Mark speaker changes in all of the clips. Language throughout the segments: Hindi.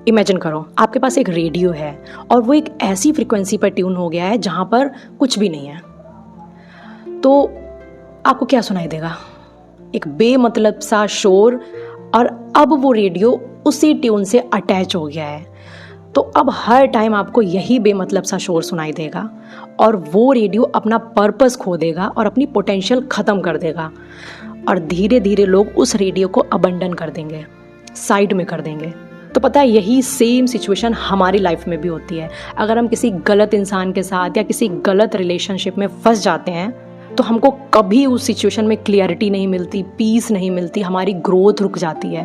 Speaker 1: इमेजिन करो आपके पास एक रेडियो है और वो एक ऐसी फ्रिक्वेंसी पर ट्यून हो गया है जहाँ पर कुछ भी नहीं है, तो आपको क्या सुनाई देगा? एक बेमतलब सा शोर। और अब वो रेडियो उसी ट्यून से अटैच हो गया है, तो अब हर टाइम आपको यही बेमतलब सा शोर सुनाई देगा और वो रेडियो अपना पर्पस खो देगा और अपनी पोटेंशियल ख़त्म कर देगा और धीरे धीरे लोग उस रेडियो को अबंडन कर देंगे, साइड में कर देंगे। तो पता है यही सेम सिचुएशन हमारी लाइफ में भी होती है। अगर हम किसी गलत इंसान के साथ या किसी गलत रिलेशनशिप में फंस जाते हैं तो हमको कभी उस सिचुएशन में क्लियरिटी नहीं मिलती, पीस नहीं मिलती, हमारी ग्रोथ रुक जाती है।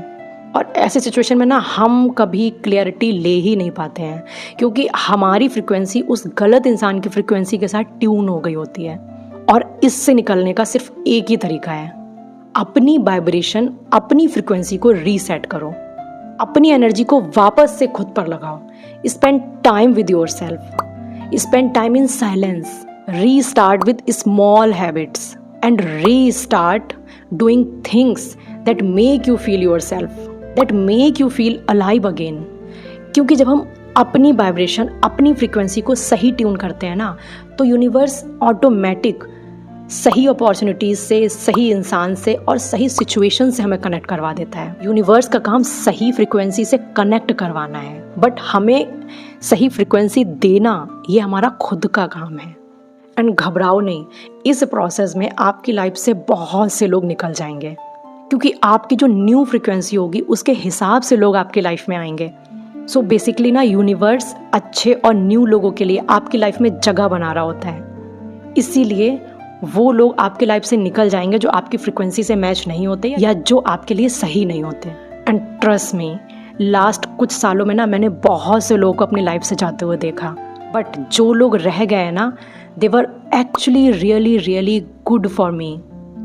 Speaker 1: और ऐसे सिचुएशन में ना हम कभी क्लियरिटी ले ही नहीं पाते हैं क्योंकि हमारी फ्रिक्वेंसी उस गलत इंसान की फ्रिक्वेंसी के साथ ट्यून हो गई होती है। और इससे निकलने का सिर्फ एक ही तरीका है, अपनी वाइब्रेशन, अपनी फ्रिक्वेंसी को रीसेट करो, अपनी एनर्जी को वापस से खुद पर लगाओ। Spend time with yourself, spend time in silence, restart with small habits and restart doing things that make you feel yourself, that make you feel alive again. क्योंकि जब हम अपनी वाइब्रेशन, अपनी फ्रीक्वेंसी को सही ट्यून करते हैं ना, तो यूनिवर्स ऑटोमेटिक सही अपॉर्चुनिटीज से, सही इंसान से और सही सिचुएशन से हमें कनेक्ट करवा देता है। यूनिवर्स का काम सही फ्रीक्वेंसी से कनेक्ट करवाना है, बट हमें सही फ्रीक्वेंसी देना ये हमारा खुद का काम है। एंड घबराओ नहीं, इस प्रोसेस में आपकी लाइफ से बहुत से लोग निकल जाएंगे क्योंकि आपकी जो न्यू फ्रीक्वेंसी होगी उसके हिसाब से लोग आपकी लाइफ में आएंगे। सो बेसिकली ना यूनिवर्स अच्छे और न्यू लोगों के लिए आपकी लाइफ में जगह बना रहा होता है, इसीलिए वो लोग आपकी लाइफ से निकल जाएंगे जो आपकी फ्रीक्वेंसी से मैच नहीं होते या जो आपके लिए सही नहीं होते। एंड ट्रस्ट मी, लास्ट कुछ सालों में ना मैंने बहुत से लोगों को अपनी लाइफ से जाते हुए देखा, बट जो लोग रह गए ना, they were actually really good for me,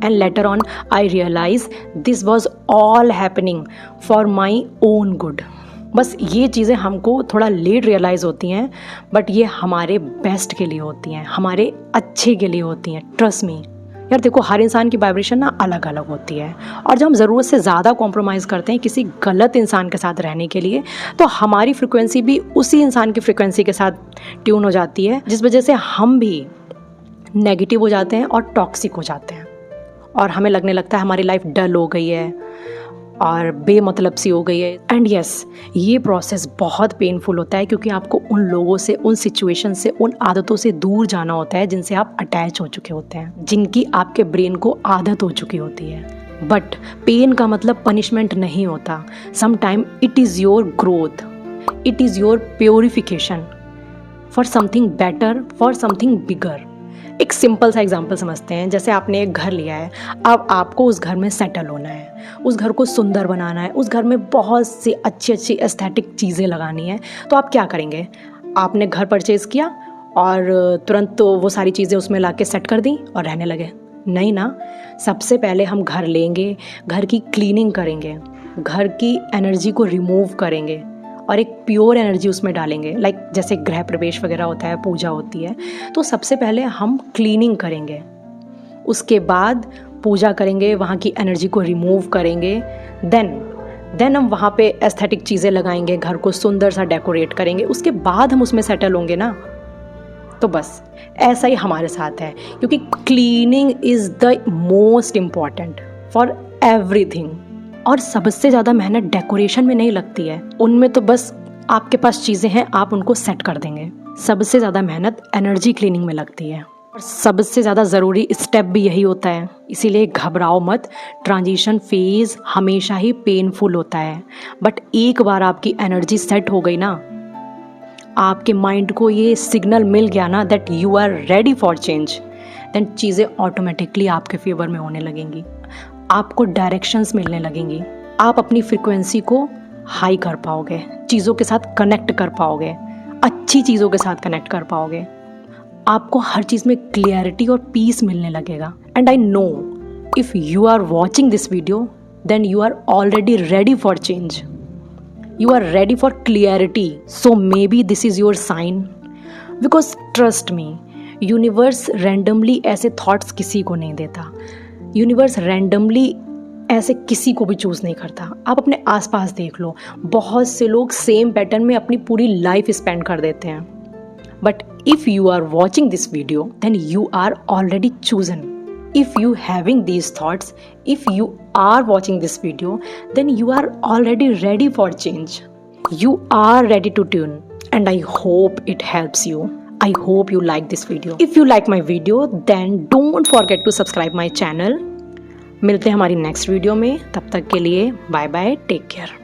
Speaker 1: and later on I realized this was all happening for my own good। बस ये चीज़ें हमको थोड़ा लेट रियलाइज़ होती हैं, बट ये हमारे बेस्ट के लिए होती हैं, हमारे अच्छे के लिए होती हैं। ट्रस्ट मी यार, देखो हर इंसान की वाइब्रेशन ना अलग अलग होती है और जब हम ज़रूरत से ज़्यादा कॉम्प्रोमाइज़ करते हैं किसी गलत इंसान के साथ रहने के लिए, तो हमारी फ्रिक्वेंसी भी उसी इंसान की फ्रिक्वेंसी के साथ ट्यून हो जाती है, जिस वजह से हम भी नेगेटिव हो जाते हैं और टॉक्सिक हो जाते हैं और हमें लगने लगता है हमारी लाइफ डल हो गई है और बेमतलब सी हो गई है। एंड यस, ये प्रोसेस बहुत पेनफुल होता है क्योंकि आपको उन लोगों से, उन सिचुएशन से, उन आदतों से दूर जाना होता है जिनसे आप अटैच हो चुके होते हैं, जिनकी आपके ब्रेन को आदत हो चुकी होती है। बट पेन का मतलब पनिशमेंट नहीं होता। Some time it is your growth, it is your purification for something better, for something bigger. एक सिंपल सा एग्जांपल समझते हैं। जैसे आपने एक घर लिया है, अब आपको उस घर में सेटल होना है, उस घर को सुंदर बनाना है, उस घर में बहुत सी अच्छी अच्छी एस्थेटिक चीज़ें लगानी है, तो आप क्या करेंगे? आपने घर परचेज़ किया और तुरंत तो वो सारी चीज़ें उसमें ला के सेट कर दी और रहने लगे? नहीं ना, सबसे पहले हम घर लेंगे, घर की क्लीनिंग करेंगे, घर की एनर्जी को रिमूव करेंगे और एक प्योर एनर्जी उसमें डालेंगे। लाइक जैसे गृह प्रवेश वगैरह होता है, पूजा होती है, तो सबसे पहले हम क्लीनिंग करेंगे, उसके बाद पूजा करेंगे, वहाँ की एनर्जी को रिमूव करेंगे, देन हम वहाँ पे एस्थेटिक चीज़ें लगाएंगे, घर को सुंदर सा डेकोरेट करेंगे, उसके बाद हम उसमें सेटल होंगे ना। तो बस ऐसा ही हमारे साथ है, क्योंकि cleaning is the most important for everything. और सबसे ज़्यादा मेहनत डेकोरेशन में नहीं लगती है, उनमें तो बस आपके पास चीज़ें हैं, आप उनको सेट कर देंगे। सबसे ज़्यादा मेहनत एनर्जी क्लीनिंग में लगती है और सबसे ज़्यादा ज़रूरी स्टेप भी यही होता है। इसीलिए घबराओ मत, ट्रांजिशन फेज़ हमेशा ही पेनफुल होता है, बट एक बार आपकी एनर्जी सेट हो गई ना, आपके माइंड को ये सिग्नल मिल गया ना that you are ready for change, then चीज़ें ऑटोमेटिकली आपके फेवर में होने लगेंगी, आपको डायरेक्शंस मिलने लगेंगी, आप अपनी फ्रिक्वेंसी को हाई कर पाओगे, चीज़ों के साथ कनेक्ट कर पाओगे, अच्छी चीज़ों के साथ कनेक्ट कर पाओगे, आपको हर चीज़ में क्लियरिटी और पीस मिलने लगेगा। And I know if you are watching this video then you are already ready for change, you are ready for clarity, so may be this is your sign. Because trust me, universe randomly ऐसे थॉट्स किसी को नहीं देता। यूनिवर्स रैंडमली ऐसे किसी को भी चूज़ नहीं करता। आप अपने आसपास देख लो, बहुत से लोग सेम पैटर्न में अपनी पूरी लाइफ स्पेंड कर देते हैं। But if you are watching this video then you are already chosen. If you having these thoughts, if you are watching this video, then you are already ready for change. You are ready to tune, and I hope it helps you. I hope you like this video. If you like my video, then don't forget to subscribe my channel. मिलते हैं हमारी नेक्स्ट वीडियो में, तब तक के लिए बाय बाय, टेक केयर।